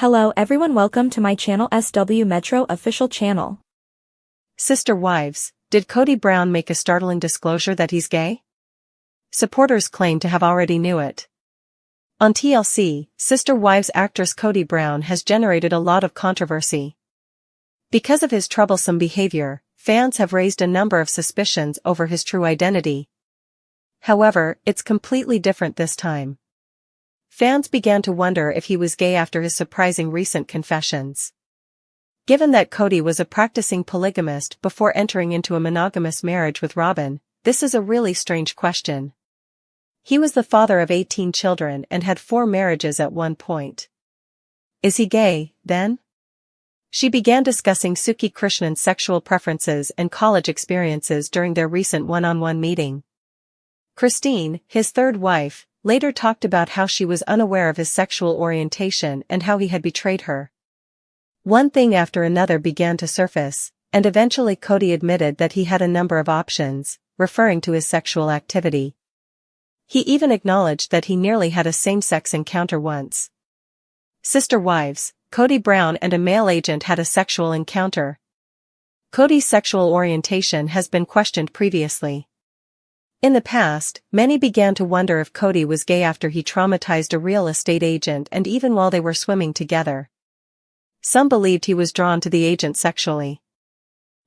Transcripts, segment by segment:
Hello everyone, welcome to my channel SW Metro official channel. Sister Wives, did Kody Brown make a startling disclosure that he's gay? Supporters claim to have already knew it. On TLC, Sister Wives actress Kody Brown has generated a lot of controversy. Because of his troublesome behavior, fans have raised a number of suspicions over his true identity. However, it's completely different this time. Fans began to wonder if he was gay after his surprising recent confessions. Given that Kody was a practicing polygamist before entering into a monogamous marriage with Robin, this is a really strange question. He was the father of 18 children and had 4 marriages at one point. Is he gay, then? She began discussing Krishnan's sexual preferences and college experiences during their recent one-on-one meeting. Christine, his third wife, later talked about how she was unaware of his sexual orientation and how he had betrayed her. One thing after another began to surface, and eventually Kody admitted that he had a number of options, referring to his sexual activity. He even acknowledged that he nearly had a same-sex encounter once. Sister Wives, Kody Brown and a male agent had a sexual encounter. Kody's sexual orientation has been questioned previously. In the past, many began to wonder if Kody was gay after he traumatized a real estate agent and even while they were swimming together. Some believed he was drawn to the agent sexually.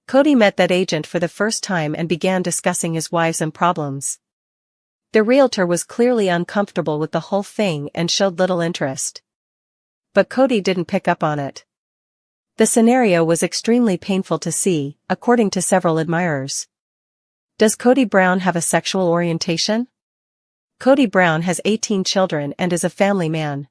Kody met that agent for the first time and began discussing his wives and problems. The realtor was clearly uncomfortable with the whole thing and showed little interest. But Kody didn't pick up on it. The scenario was extremely painful to see, according to several admirers. Does Kody Brown have a sexual orientation? Kody Brown has 18 children and is a family man.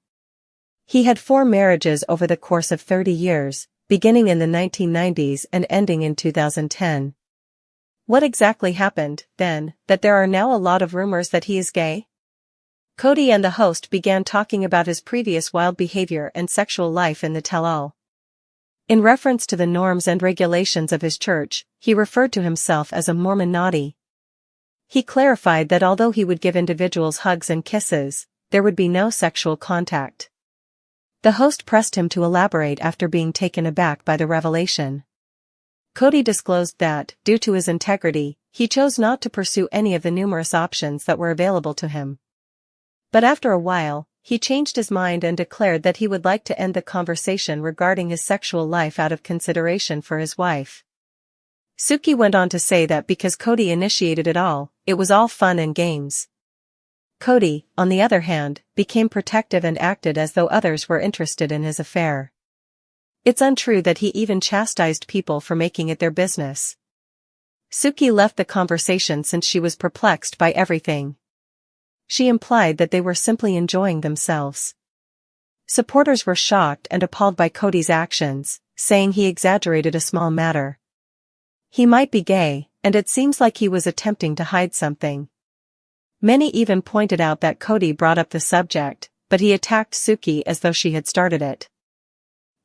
He had 4 marriages over the course of 30 years, beginning in the 1990s and ending in 2010. What exactly happened, then, that there are now a lot of rumors that he is gay? Kody and the host began talking about his previous wild behavior and sexual life in the tell-all. In reference to the norms and regulations of his church, he referred to himself as a Mormon naughty. He clarified that although he would give individuals hugs and kisses, there would be no sexual contact. The host pressed him to elaborate after being taken aback by the revelation. Kody disclosed that, due to his integrity, he chose not to pursue any of the numerous options that were available to him. But after a while, he changed his mind and declared that he would like to end the conversation regarding his sexual life out of consideration for his wife. Suki went on to say that because Kody initiated it all, it was all fun and games. Kody, on the other hand, became protective and acted as though others were interested in his affair. It's untrue that he even chastised people for making it their business. Suki left the conversation since she was perplexed by everything. She implied that they were simply enjoying themselves. Supporters were shocked and appalled by Kody's actions, saying he exaggerated a small matter. He might be gay, and it seems like he was attempting to hide something. Many even pointed out that Kody brought up the subject, but he attacked Suki as though she had started it.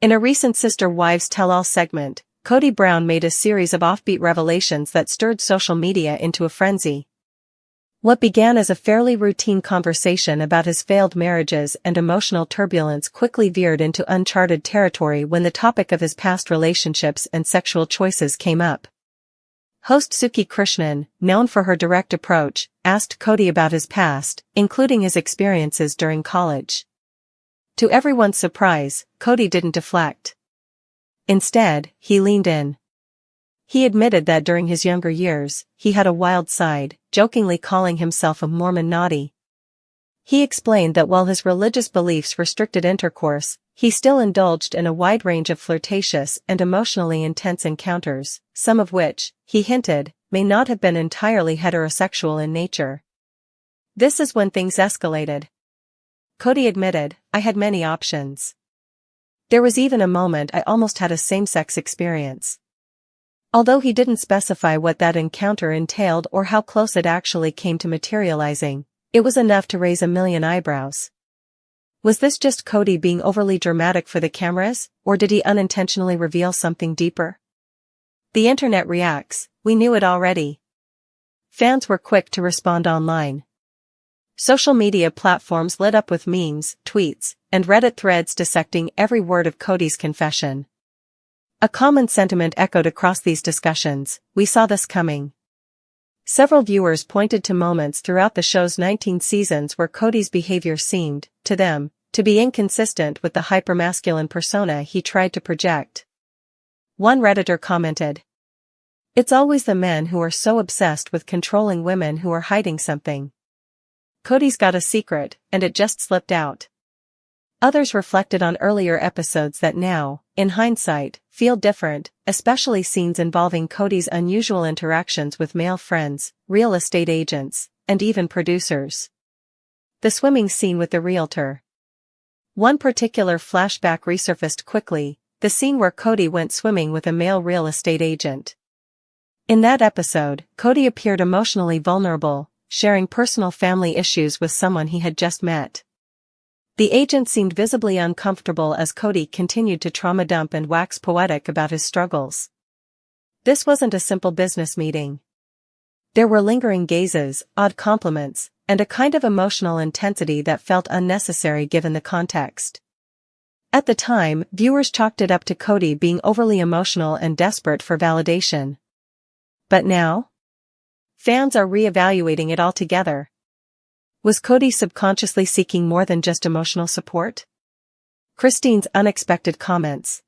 In a recent Sister Wives Tell-All segment, Kody Brown made a series of offbeat revelations that stirred social media into a frenzy. What began as a fairly routine conversation about his failed marriages and emotional turbulence quickly veered into uncharted territory when the topic of his past relationships and sexual choices came up. Host Krishnan, known for her direct approach, asked Kody about his past, including his experiences during college. To everyone's surprise, Kody didn't deflect. Instead, he leaned in. He admitted that during his younger years, he had a wild side, jokingly calling himself a Mormon naughty. He explained that while his religious beliefs restricted intercourse, he still indulged in a wide range of flirtatious and emotionally intense encounters, some of which, he hinted, may not have been entirely heterosexual in nature. This is when things escalated. Kody admitted, "I had many options. There was even a moment I almost had a same-sex experience." Although he didn't specify what that encounter entailed or how close it actually came to materializing, it was enough to raise a million eyebrows. Was this just Kody being overly dramatic for the cameras, or did he unintentionally reveal something deeper? The internet reacts, "We knew it already." Fans were quick to respond online. Social media platforms lit up with memes, tweets, and Reddit threads dissecting every word of Kody's confession. A common sentiment echoed across these discussions: "We saw this coming." Several viewers pointed to moments throughout the show's 19 seasons where Kody's behavior seemed, to them, to be inconsistent with the hypermasculine persona he tried to project. One Redditor commented, "It's always the men who are so obsessed with controlling women who are hiding something. Kody's got a secret, and it just slipped out." Others reflected on earlier episodes that now, in hindsight, feel different, especially scenes involving Kody's unusual interactions with male friends, real estate agents, and even producers. The swimming scene with the realtor. One particular flashback resurfaced quickly, the scene where Kody went swimming with a male real estate agent. In that episode, Kody appeared emotionally vulnerable, sharing personal family issues with someone he had just met. The agent seemed visibly uncomfortable as Kody continued to trauma dump and wax poetic about his struggles. This wasn't a simple business meeting. There were lingering gazes, odd compliments, and a kind of emotional intensity that felt unnecessary given the context. At the time, viewers chalked it up to Kody being overly emotional and desperate for validation. But now? Fans are re-evaluating it altogether. Was Kody subconsciously seeking more than just emotional support? Christine's unexpected comments.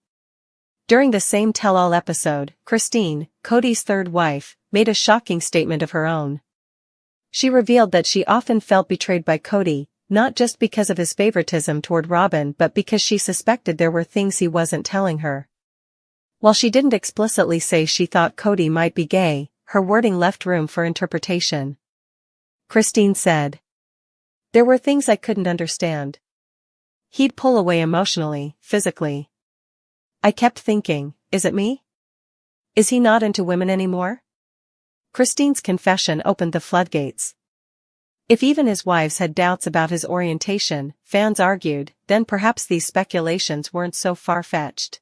During the same tell-all episode, Christine, Kody's third wife, made a shocking statement of her own. She revealed that she often felt betrayed by Kody, not just because of his favoritism toward Robyn but because she suspected there were things he wasn't telling her. While she didn't explicitly say she thought Kody might be gay, her wording left room for interpretation. Christine said, "There were things I couldn't understand. He'd pull away emotionally, physically. I kept thinking, is it me? Is he not into women anymore?" Christine's confession opened the floodgates. If even his wives had doubts about his orientation, fans argued, then perhaps these speculations weren't so far-fetched.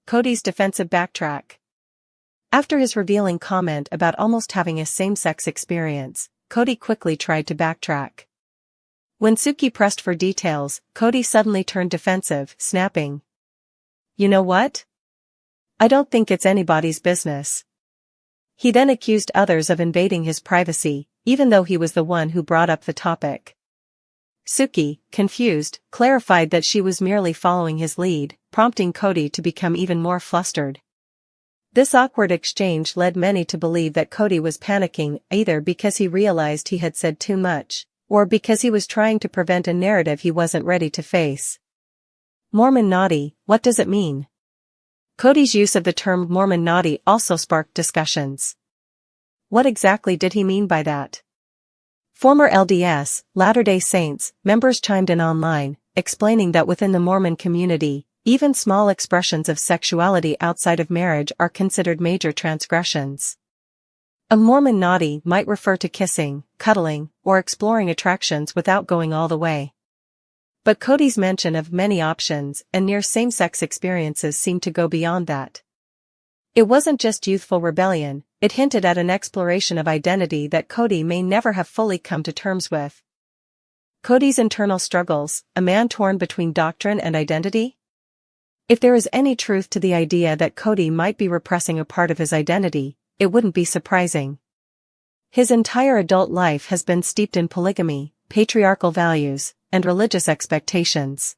Kody's defensive backtrack. After his revealing comment about almost having a same-sex experience, Kody quickly tried to backtrack. When Suki pressed for details, Kody suddenly turned defensive, snapping, "You know what? I don't think it's anybody's business." He then accused others of invading his privacy, even though he was the one who brought up the topic. Suki, confused, clarified that she was merely following his lead, prompting Kody to become even more flustered. This awkward exchange led many to believe that Kody was panicking either because he realized he had said too much, or because he was trying to prevent a narrative he wasn't ready to face. Mormon naughty, what does it mean? Kody's use of the term Mormon naughty also sparked discussions. What exactly did he mean by that? Former LDS, Latter-day Saints, members chimed in online, explaining that within the Mormon community, even small expressions of sexuality outside of marriage are considered major transgressions. A Mormon naughty might refer to kissing, cuddling, or exploring attractions without going all the way. But Kody's mention of many options and near same-sex experiences seemed to go beyond that. It wasn't just youthful rebellion, it hinted at an exploration of identity that Kody may never have fully come to terms with. Kody's internal struggles, a man torn between doctrine and identity? If there is any truth to the idea that Kody might be repressing a part of his identity, it wouldn't be surprising. His entire adult life has been steeped in polygamy, patriarchal values, and religious expectations.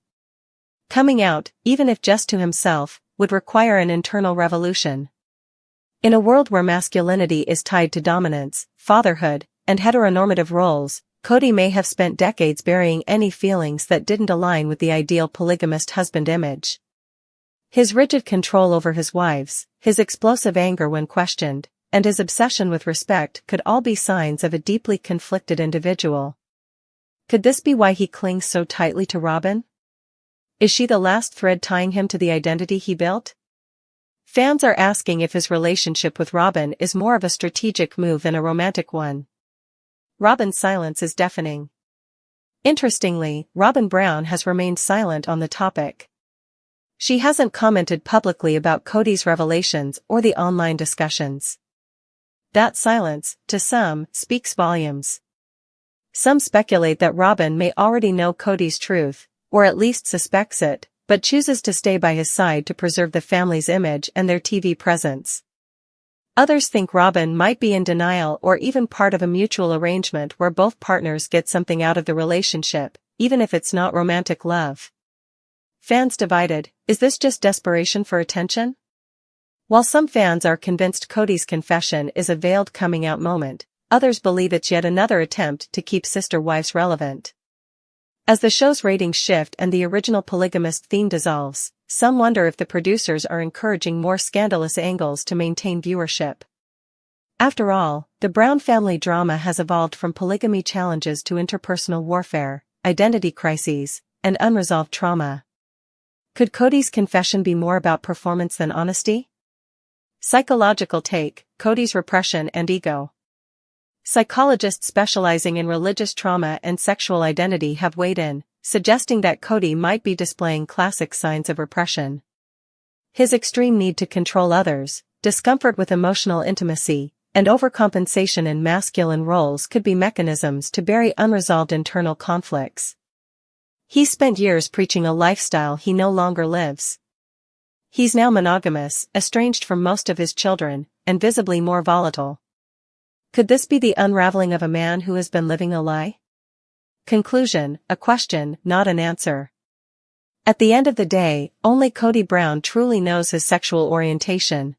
Coming out, even if just to himself, would require an internal revolution. In a world where masculinity is tied to dominance, fatherhood, and heteronormative roles, Kody may have spent decades burying any feelings that didn't align with the ideal polygamist husband image. His rigid control over his wives, his explosive anger when questioned, and his obsession with respect could all be signs of a deeply conflicted individual. Could this be why he clings so tightly to Robyn? Is she the last thread tying him to the identity he built? Fans are asking if his relationship with Robyn is more of a strategic move than a romantic one. Robyn's silence is deafening. Interestingly, Robyn Brown has remained silent on the topic. She hasn't commented publicly about Kody's revelations or the online discussions. That silence, to some, speaks volumes. Some speculate that Robyn may already know Kody's truth, or at least suspects it, but chooses to stay by his side to preserve the family's image and their TV presence. Others think Robin might be in denial or even part of a mutual arrangement where both partners get something out of the relationship, even if it's not romantic love. Fans divided. Is this just desperation for attention? While some fans are convinced Kody's confession is a veiled coming out moment, others believe it's yet another attempt to keep sister wives relevant. As the show's ratings shift and the original polygamist theme dissolves, some wonder if the producers are encouraging more scandalous angles to maintain viewership. After all, the Brown family drama has evolved from polygamy challenges to interpersonal warfare, identity crises, and unresolved trauma. Could Kody's confession be more about performance than honesty? Psychological take: Kody's repression and ego. Psychologists specializing in religious trauma and sexual identity have weighed in, suggesting that Kody might be displaying classic signs of repression. His extreme need to control others, discomfort with emotional intimacy, and overcompensation in masculine roles could be mechanisms to bury unresolved internal conflicts. He's spent years preaching a lifestyle he no longer lives. He's now monogamous, estranged from most of his children, and visibly more volatile. Could this be the unraveling of a man who has been living a lie? Conclusion: a question, not an answer. At the end of the day, only Kody Brown truly knows his sexual orientation.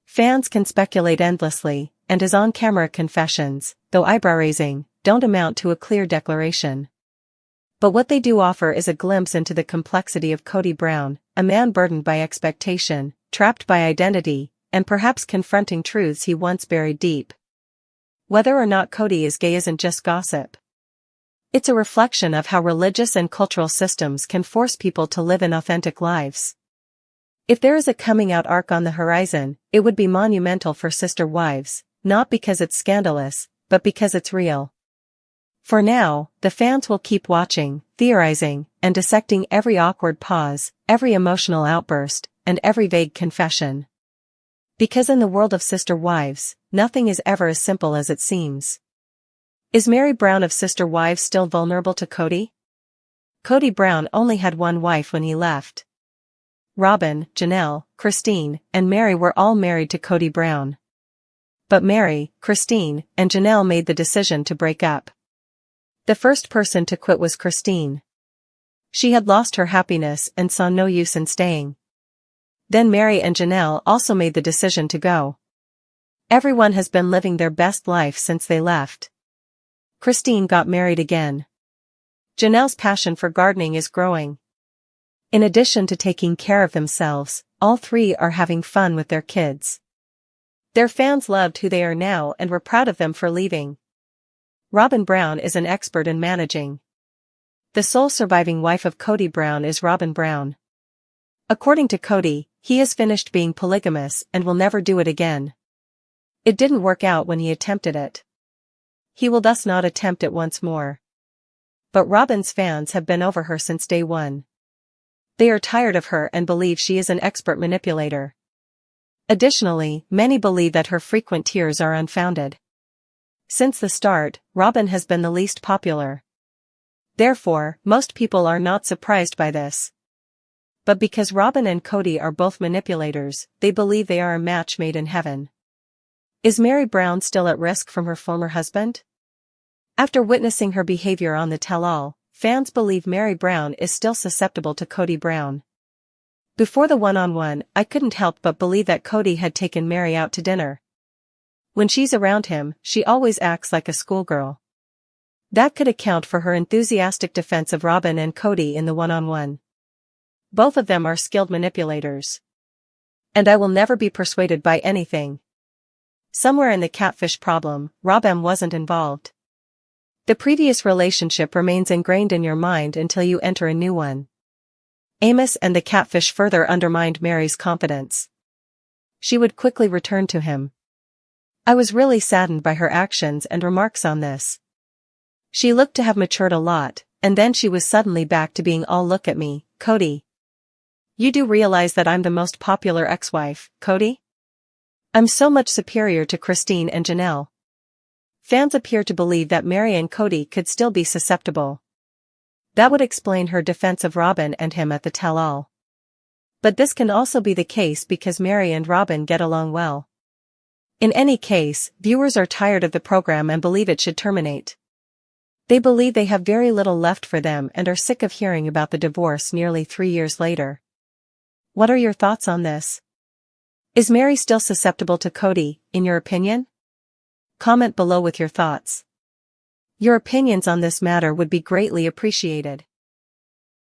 Fans can speculate endlessly, and his on-camera confessions, though eyebrow-raising, don't amount to a clear declaration. But what they do offer is a glimpse into the complexity of Kody Brown, a man burdened by expectation, trapped by identity, and perhaps confronting truths he once buried deep. Whether or not Kody is gay isn't just gossip. It's a reflection of how religious and cultural systems can force people to live inauthentic lives. If there is a coming-out arc on the horizon, it would be monumental for sister wives, not because it's scandalous, but because it's real. For now, the fans will keep watching, theorizing, and dissecting every awkward pause, every emotional outburst, and every vague confession. Because in the world of sister wives, nothing is ever as simple as it seems. Is Meri Brown of Sister Wives still vulnerable to Kody? Kody Brown only had one wife when he left. Robin, Janelle, Christine, and Meri were all married to Kody Brown. But Meri, Christine, and Janelle made the decision to break up. The first person to quit was Christine. She had lost her happiness and saw no use in staying. Then Meri and Janelle also made the decision to go. Everyone has been living their best life since they left. Christine got married again. Janelle's passion for gardening is growing. In addition to taking care of themselves, all three are having fun with their kids. Their fans loved who they are now and were proud of them for leaving. Robin Brown is an expert in managing. The sole surviving wife of Kody Brown is Robin Brown. According to Kody, he has finished being polygamous and will never do it again. It didn't work out when he attempted it. He will thus not attempt it once more. But Robin's fans have been over her since day one. They are tired of her and believe she is an expert manipulator. Additionally, many believe that her frequent tears are unfounded. Since the start, Robin has been the least popular. Therefore, most people are not surprised by this. But because Robin and Kody are both manipulators, they believe they are a match made in heaven. Is Meri Brown still at risk from her former husband? After witnessing her behavior on the tell-all, fans believe Meri Brown is still susceptible to Kody Brown. Before the one-on-one, I couldn't help but believe that Kody had taken Meri out to dinner. When she's around him, she always acts like a schoolgirl. That could account for her enthusiastic defense of Robin and Kody in the one-on-one. Both of them are skilled manipulators. And I will never be persuaded by anything. Somewhere in the catfish problem, Robin wasn't involved. The previous relationship remains ingrained in your mind until you enter a new one. Amos and the catfish further undermined Meri's confidence. She would quickly return to him. I was really saddened by her actions and remarks on this. She looked to have matured a lot, and then she was suddenly back to being all "look at me, Kody. You do realize that I'm the most popular ex-wife, Kody? I'm so much superior to Christine and Janelle." Fans appear to believe that Meri and Kody could still be susceptible. That would explain her defense of Robin and him at the tell-all. But this can also be the case because Meri and Robin get along well. In any case, viewers are tired of the program and believe it should terminate. They believe they have very little left for them and are sick of hearing about the divorce nearly 3 years later. What are your thoughts on this? Is Meri still susceptible to Kody, in your opinion? Comment below with your thoughts. Your opinions on this matter would be greatly appreciated.